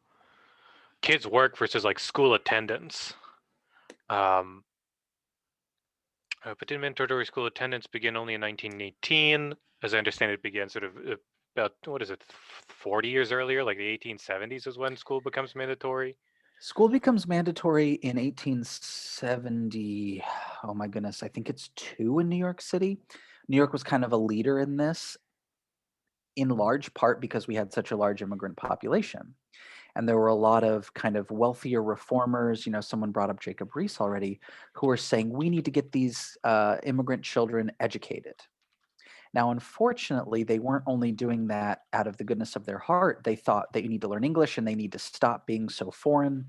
C: kids' work versus like school attendance. But didn't mandatory school attendance begin only in 1918? As I understand it, began sort of about, what is it, 40 years earlier, like the 1870s is when school becomes mandatory.
B: School becomes mandatory in 1870. Oh my goodness, I think it's 2 in New York City. New York was kind of a leader in this, in large part because we had such a large immigrant population. And there were a lot of kind of wealthier reformers. Someone brought up Jacob Riis already, who were saying we need to get these immigrant children educated. Now, unfortunately, they weren't only doing that out of the goodness of their heart. They thought that you need to learn English and they need to stop being so foreign.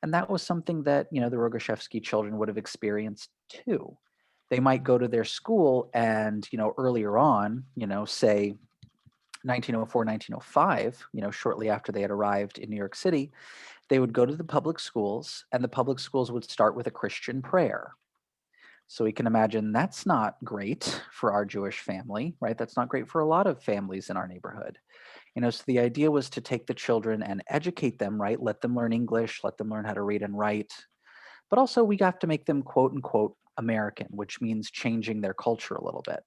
B: And that was something that, the Rogoshevsky children would have experienced too. They might go to their school and, earlier on, say 1904, 1905, shortly after they had arrived in New York City, they would go to the public schools, and the public schools would start with a Christian prayer. So we can imagine that's not great for our Jewish family, right? That's not great for a lot of families in our neighborhood. So the idea was to take the children and educate them, right? Let them learn English, let them learn how to read and write. But also we have to make them quote unquote American, which means changing their culture a little bit.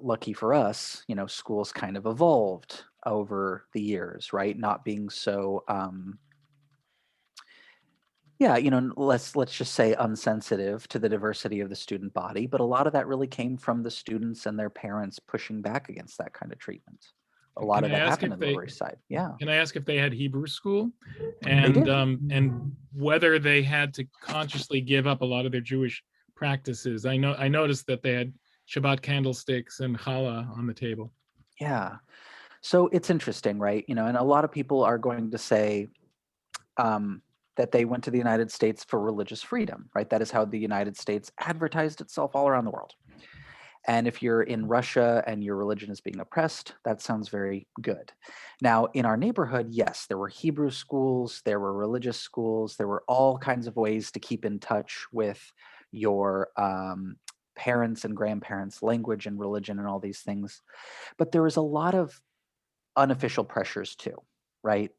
B: Lucky for us, schools kind of evolved over the years, right? Not being so, let's just say unsensitive to the diversity of the student body. But a lot of that really came from the students and their parents pushing back against that kind of treatment. A lot of that happened on the Lower East Side. Yeah.
F: Can I ask if they had Hebrew school,
B: They did.
F: and whether they had to consciously give up a lot of their Jewish practices? I noticed that they had Shabbat candlesticks and challah on the table.
B: Yeah. So it's interesting, right? And a lot of people are going to say that they went to the United States for religious freedom, right? That is how the United States advertised itself all around the world. And if you're in Russia and your religion is being oppressed, that sounds very good. Now, in our neighborhood, yes, there were Hebrew schools, there were religious schools, there were all kinds of ways to keep in touch with your parents' and grandparents' language and religion and all these things. But there was a lot of unofficial pressures too, right?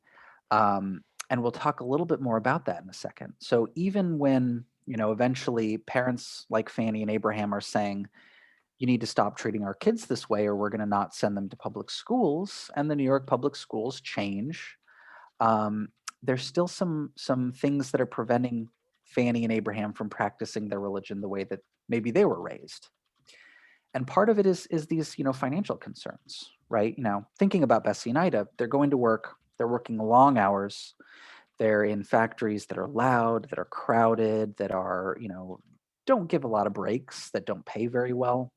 B: And we'll talk a little bit more about that in a second. So even when, eventually parents like Fanny and Abraham are saying, you need to stop treating our kids this way or we're going to not send them to public schools, and the New York public schools change, there's still some things that are preventing Fanny and Abraham from practicing their religion the way that maybe they were raised. And part of it is these, financial concerns, right? Thinking about Bessie and Ida, they're going to work, they're working long hours, They're in factories that are loud, that are crowded, that are, don't give a lot of breaks, that don't pay very well.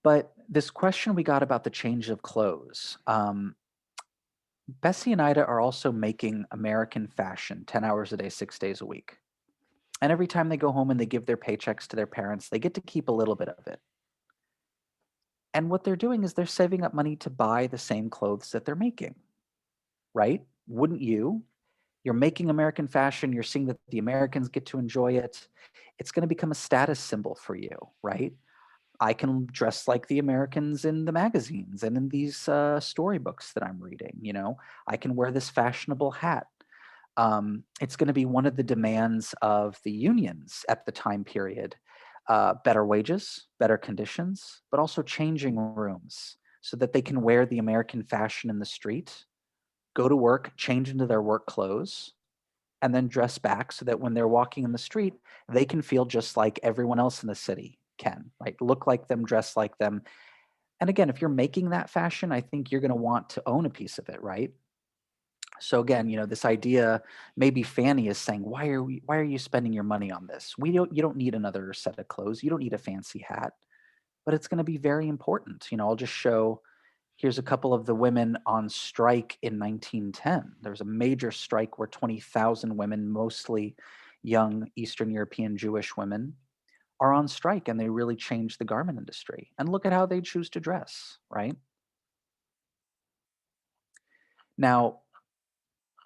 B: But this question we got about the change of clothes, Bessie and Ida are also making American fashion 10 hours a day, 6 days a week. And every time they go home and they give their paychecks to their parents, they get to keep a little bit of it. And what they're doing is they're saving up money to buy the same clothes that they're making, right? Wouldn't you? You're making American fashion. You're seeing that the Americans get to enjoy it. It's going to become a status symbol for you, right? I can dress like the Americans in the magazines and in these storybooks that I'm reading. I can wear this fashionable hat. It's going to be one of the demands of the unions at the time period. Better wages, better conditions, but also changing rooms so that they can wear the American fashion in the street, go to work, change into their work clothes, and then dress back so that when they're walking in the street, they can feel just like everyone else in the city can, right? Look like them, dress like them. And again, if you're making that fashion, I think you're going to want to own a piece of it, right? So again, this idea, maybe Fanny is saying, why are you spending your money on this? You don't need another set of clothes. You don't need a fancy hat, but it's going to be very important. I'll just show, here's a couple of the women on strike in 1910. There was a major strike where 20,000 women, mostly young Eastern European Jewish women, are on strike, and they really changed the garment industry. And look at how they choose to dress, right? Now,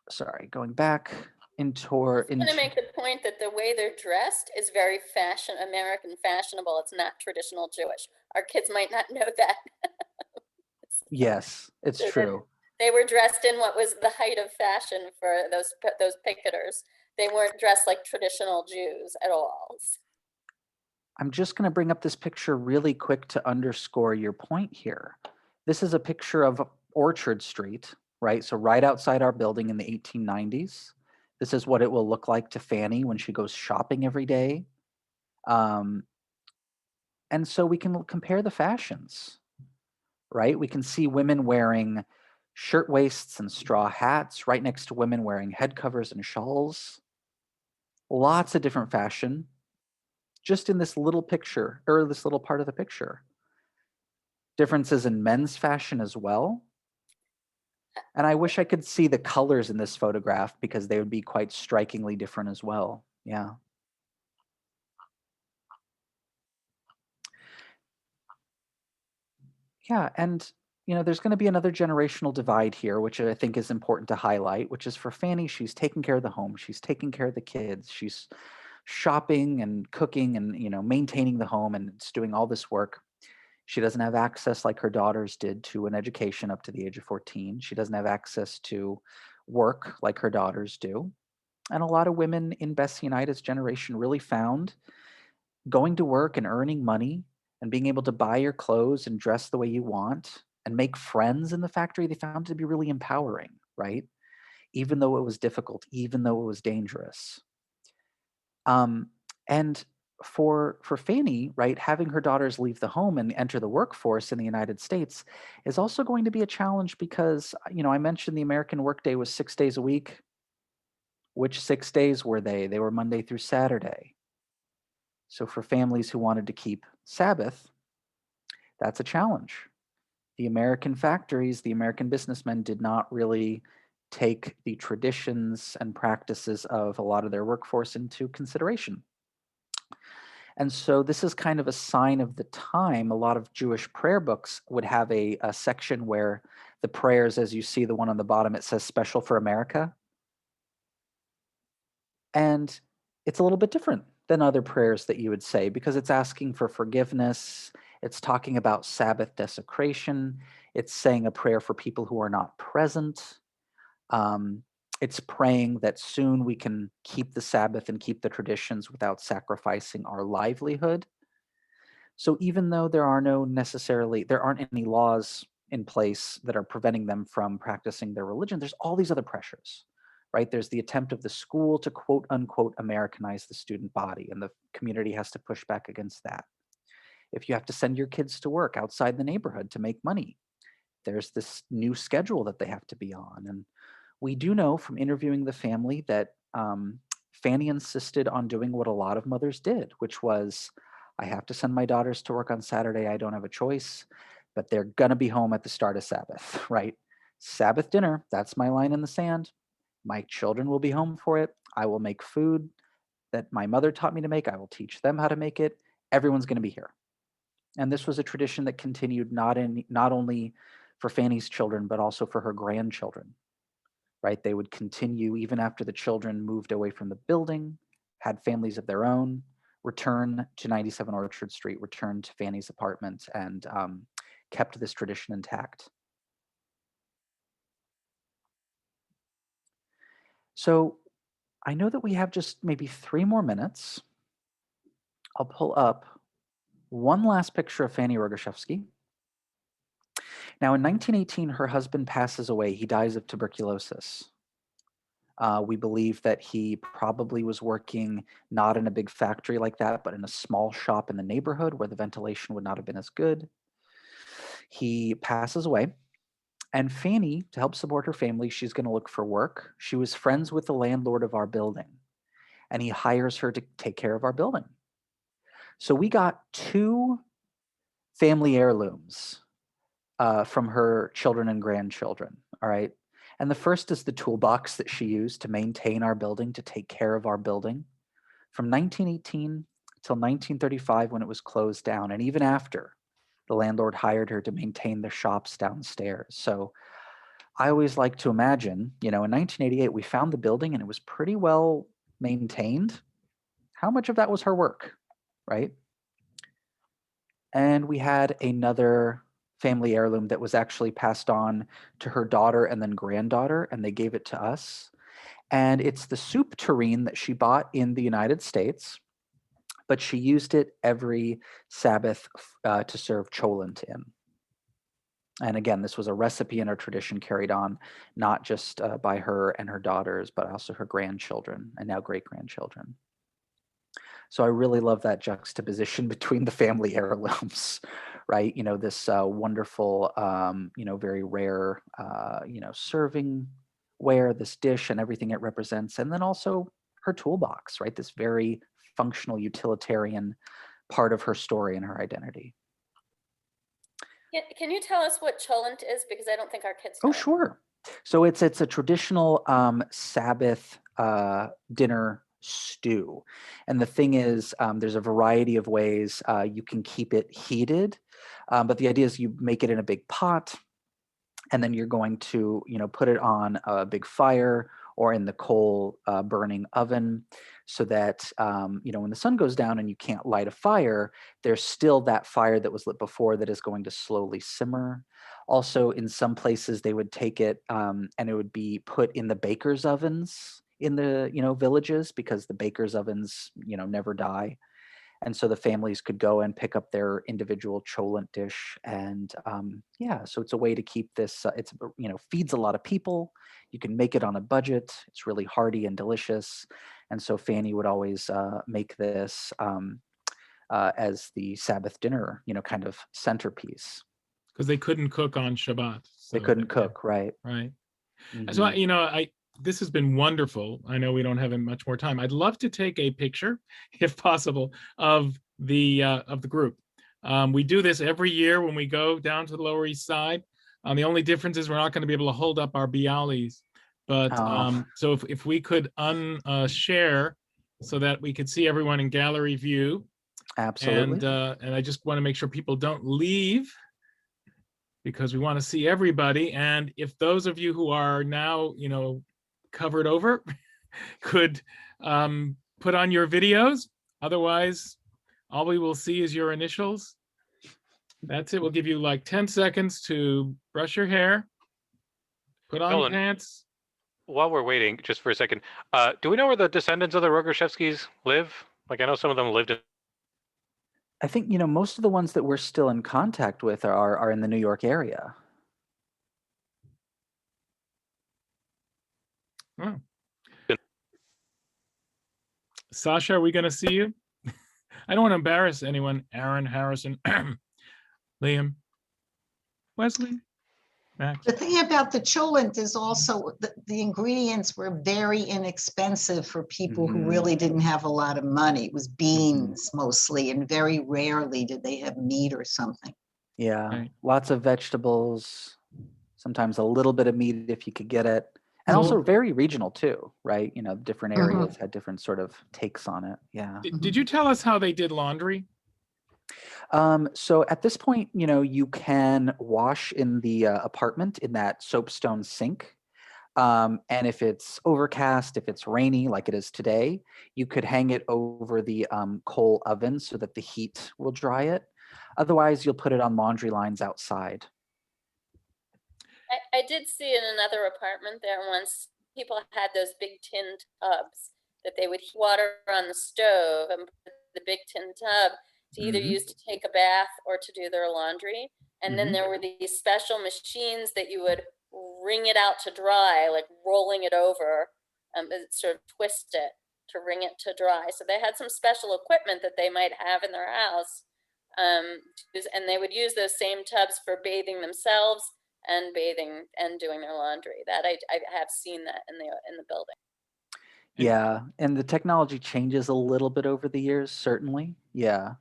B: sorry, going back into
E: I'm going to make the point that the way they're dressed is very American fashionable. It's not traditional Jewish. Our kids might not know that.
B: Yes, it's
E: So
B: true.
E: They were dressed in what was the height of fashion for those picketers. They weren't dressed like traditional Jews at all.
B: I'm just going to bring up this picture really quick to underscore your point here. This is a picture of Orchard Street, right? So right outside our building in the 1890s. This is what it will look like to Fanny when she goes shopping every day. And so we can compare the fashions, right? We can see women wearing shirt waists and straw hats right next to women wearing head covers and shawls. Lots of different fashion just in this little picture, or this little part of the picture. Differences in men's fashion as well. And I wish I could see the colors in this photograph because they would be quite strikingly different as well. Yeah. Yeah, and there's going to be another generational divide here, which I think is important to highlight, which is for Fanny, she's taking care of the home, she's taking care of the kids, she's shopping and cooking and maintaining the home, and it's doing all this work. She doesn't have access like her daughters did to an education up to the age of 14. She doesn't have access to work like her daughters do. And a lot of women in Bessie and Ida's generation really found going to work and earning money and being able to buy your clothes and dress the way you want and make friends in the factory, they found it to be really empowering, right? Even though it was difficult, even though it was dangerous. And for Fanny, right, having her daughters leave the home and enter the workforce in the United States is also going to be a challenge because, I mentioned the American workday was 6 days a week. Which 6 days were they? They were Monday through Saturday. So for families who wanted to keep Sabbath, that's a challenge. The American factories, the American businessmen did not really take the traditions and practices of a lot of their workforce into consideration. And so this is kind of a sign of the time. A lot of Jewish prayer books would have a section where the prayers, as you see the one on the bottom, it says special for America. And it's a little bit different than other prayers that you would say because it's asking for forgiveness. It's talking about Sabbath desecration. It's saying a prayer for people who are not present. It's praying that soon we can keep the Sabbath and keep the traditions without sacrificing our livelihood. So even though there aren't any laws in place that are preventing them from practicing their religion, there's all these other pressures, right? There's the attempt of the school to quote unquote Americanize the student body, and the community has to push back against that. If you have to send your kids to work outside the neighborhood to make money, there's this new schedule that they have to be on. And We do know from interviewing the family that Fanny insisted on doing what a lot of mothers did, which was, I have to send my daughters to work on Saturday. I don't have a choice, but they're going to be home at the start of Sabbath, right? Sabbath dinner, that's my line in the sand. My children will be home for it. I will make food that my mother taught me to make. I will teach them how to make it. Everyone's going to be here. And this was a tradition that continued not only for Fanny's children, but also for her grandchildren, right? They would continue even after the children moved away from the building, had families of their own, return to 97 Orchard Street, return to Fanny's apartment, and kept this tradition intact. So I know that we have just maybe 3 more minutes. I'll pull up one last picture of Fanny Rogoszewski. Now, in 1918, her husband passes away. He dies of tuberculosis. We believe that he probably was working not in a big factory like that, but in a small shop in the neighborhood where the ventilation would not have been as good. He passes away. And Fanny, to help support her family, she's going to look for work. She was friends with the landlord of our building, and he hires her to take care of our building. So we got 2 family heirlooms from her children and grandchildren, all right? And the first is the toolbox that she used to maintain our building, to take care of our building from 1918 till 1935 when it was closed down. And even after, the landlord hired her to maintain the shops downstairs. So I always like to imagine, in 1988, we found the building and it was pretty well maintained. How much of that was her work, right? And we had another family heirloom that was actually passed on to her daughter and then granddaughter, and they gave it to us. And it's the soup tureen that she bought in the United States, but she used it every Sabbath to serve cholent in. And again, this was a recipe and a tradition carried on, not just by her and her daughters, but also her grandchildren and now great-grandchildren. So I really love that juxtaposition between the family heirlooms, right? This wonderful, very rare, serving ware, this dish and everything it represents. And then also her toolbox, right? This very functional, utilitarian part of her story and her identity.
E: Can you tell us what cholent is? Because I don't think our kids know.
B: Oh, sure. So it's a traditional Sabbath dinner stew. And the thing is, there's a variety of ways you can keep it heated. But the idea is you make it in a big pot, and then you're going to, put it on a big fire or in the coal burning oven, so that, when the sun goes down and you can't light a fire, there's still that fire that was lit before that is going to slowly simmer. Also, in some places, they would take it and it would be put in the baker's ovens in the, villages, because the baker's ovens, never die. And so the families could go and pick up their individual cholent dish. And so it's a way to keep this, it's, feeds a lot of people. You can make it on a budget. It's really hearty and delicious. And so Fanny would always make this as the Sabbath dinner, kind of centerpiece.
F: Because they couldn't cook on Shabbat.
B: They couldn't cook, right?
F: Right.
B: Mm-hmm.
F: So, this has been wonderful. I know we don't have much more time. I'd love to take a picture, if possible, of the group. We do this every year when we go down to the Lower East Side. The only difference is we're not going to be able to hold up our bialys. But so if we could share so that we could see everyone in gallery view.
B: Absolutely.
F: And I just want to make sure people don't leave, because we want to see everybody. And if those of you who are now, covered over could put on your videos. Otherwise, all we will see is your initials. That's it. We'll give you like 10 seconds to brush your hair, put on pants.
C: While we're waiting, just for a second, do we know where the descendants of the Rogoszewskis live? Like, I know some of them lived in...
B: I think, most of the ones that we're still in contact with are in the New York area.
F: Oh. Sasha, are we going to see you? I don't want to embarrass anyone. Aaron, Harrison, Liam, Wesley. Max?
D: The thing about the cholent is also the ingredients were very inexpensive for people who
B: Mhm.
D: really didn't have a lot of money. It was beans mostly, and very rarely did they have meat or something.
B: Yeah,
F: Right.
B: lots of vegetables, sometimes a little bit of meat if you could get it. And
F: So-
B: also very regional too, right? You know, different
D: Mhm.
B: areas had different sort of takes on it. Yeah.
F: Did you tell us how they did laundry?
B: So at this point, you know, you can wash in the apartment in that soapstone sink. And if it's overcast, if it's rainy like it is today, you could hang it over the coal oven so that the heat will dry it. Otherwise, you'll put it on laundry lines outside.
E: I did see in another apartment there once, people had those big tin tubs that they would heat water on the stove and put the big tin tub to either
B: Mhm.
E: use to take a bath or to do their laundry. And then
B: Mhm.
E: there were these special machines that you would wring it out to dry, like rolling it over, sort of twist it to wring it to dry. So they had some special equipment that they might have in their house. And they would use those same tubs for bathing themselves and bathing and doing their laundry. That I have seen that in the building.
F: And-
B: Yeah, and the technology changes a little bit over the years, certainly. Yeah.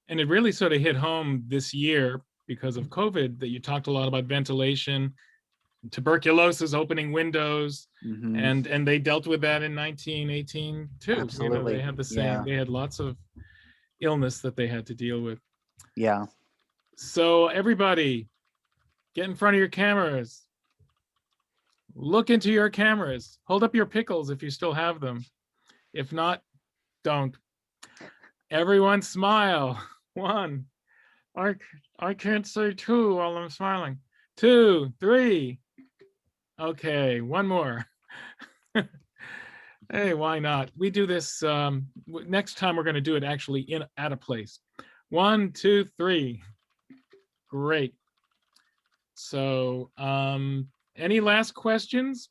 F: And it really sort of hit home this year because of COVID that you talked a lot about ventilation, tuberculosis opening windows,
B: Mhm.
F: and they dealt with that in 1918 too. You know,
B: Absolutely.
F: they had the same,
B: Yeah.
F: they had lots of illness that they had to deal with.
B: Yeah.
F: So everybody, get in front of your cameras. Look into your cameras. Hold up your pickles if you still have them. If not, don't. Everyone smile. One. I can't say two while I'm smiling. 2, 3. Okay, one more. Hey, why not? We do this next time. We're going to do it actually at a place. 1, 2, 3. Great. So, any last questions?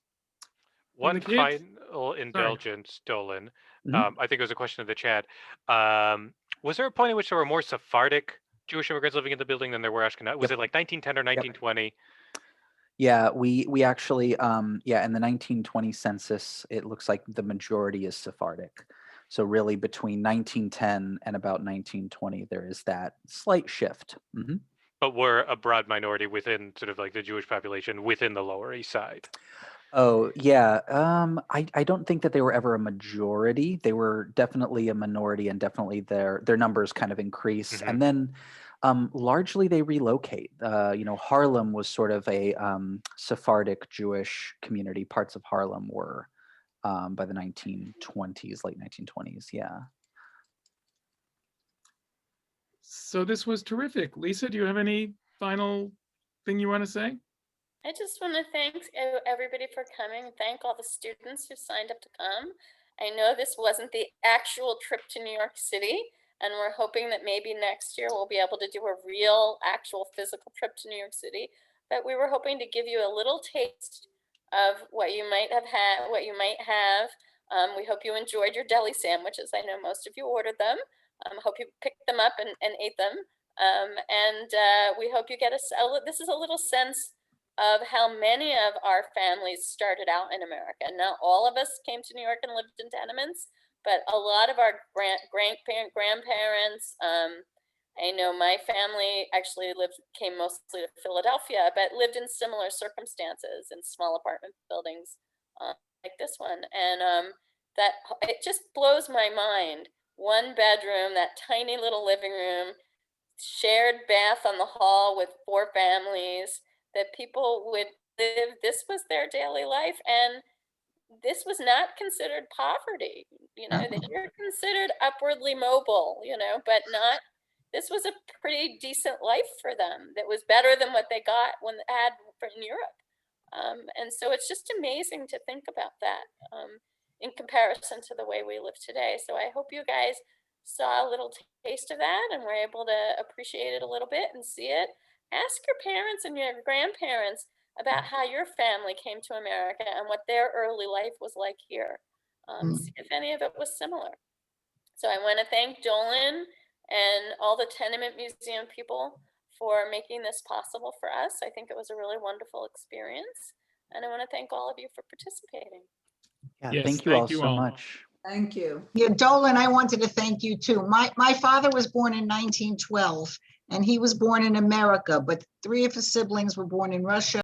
C: One
F: the kids?
C: final indulgence, Dolan.
B: Mhm.
C: I think it was a question in the chat. Was there a point in which there were more Sephardic Jewish immigrants living in the building than there were Ashkenazi? Was
B: Yep.
C: it like 1910 or 1920?
B: Yeah, we actually yeah, in the 1920 census, it looks like the majority is Sephardic. So really between 1910 and about 1920, there is that slight shift. Mhm.
C: But were a broad minority within sort of like the Jewish population within the Lower East Side.
B: Oh, yeah. I don't think that they were ever a majority. They were definitely a minority, and definitely their numbers kind of increase.
C: Mhm.
B: And then largely they relocate. You know, Harlem was sort of a Sephardic Jewish community. Parts of Harlem were by the 1920s, late 1920s. Yeah.
F: So this was terrific. Lisa, do you have any final thing you want to say?
E: I just want to thank everybody for coming and thank all the students who signed up to come. I know this wasn't the actual trip to New York City, and we're hoping that maybe next year we'll be able to do a real, actual physical trip to New York City. But we were hoping to give you a little taste of what you might have had, what you might have. We hope you enjoyed your deli sandwiches. I know most of you ordered them. Hope you picked them up and ate them. We hope you get this is a little sense of how many of our families started out in America. Not all of us came to New York and lived in tenements, but a lot of our grandparents. I know my family actually came mostly to Philadelphia, but lived in similar circumstances in small apartment buildings like this one. And that it just blows my mind. One bedroom, that tiny little living room, shared bath on the hall with 4 families, that people would live. This was their daily life, and this was not considered poverty. You know, they were considered upwardly mobile, you know, but not, this was a pretty decent life for them that was better than what they got when they had in Europe. And so it's just amazing to think about that in comparison to the way we live today. So I hope you guys saw a little taste of that and were able to appreciate it a little bit and see it. Ask your parents and your grandparents about how your family came to America and what their early life was like here. See if any of it was similar. So I want to thank Dolan and all the Tenement Museum people for making this possible for us. I think it was a really wonderful experience. And I want to thank all of you for participating.
B: Yeah,
F: Yes,
B: thank you
F: thank
B: all
F: you
B: so
F: all.
B: much.
A: Thank you.
D: Yeah, Dolan, I wanted to thank you too. My father was born in 1912 and he was born in America, but 3 of his siblings were born in Russia.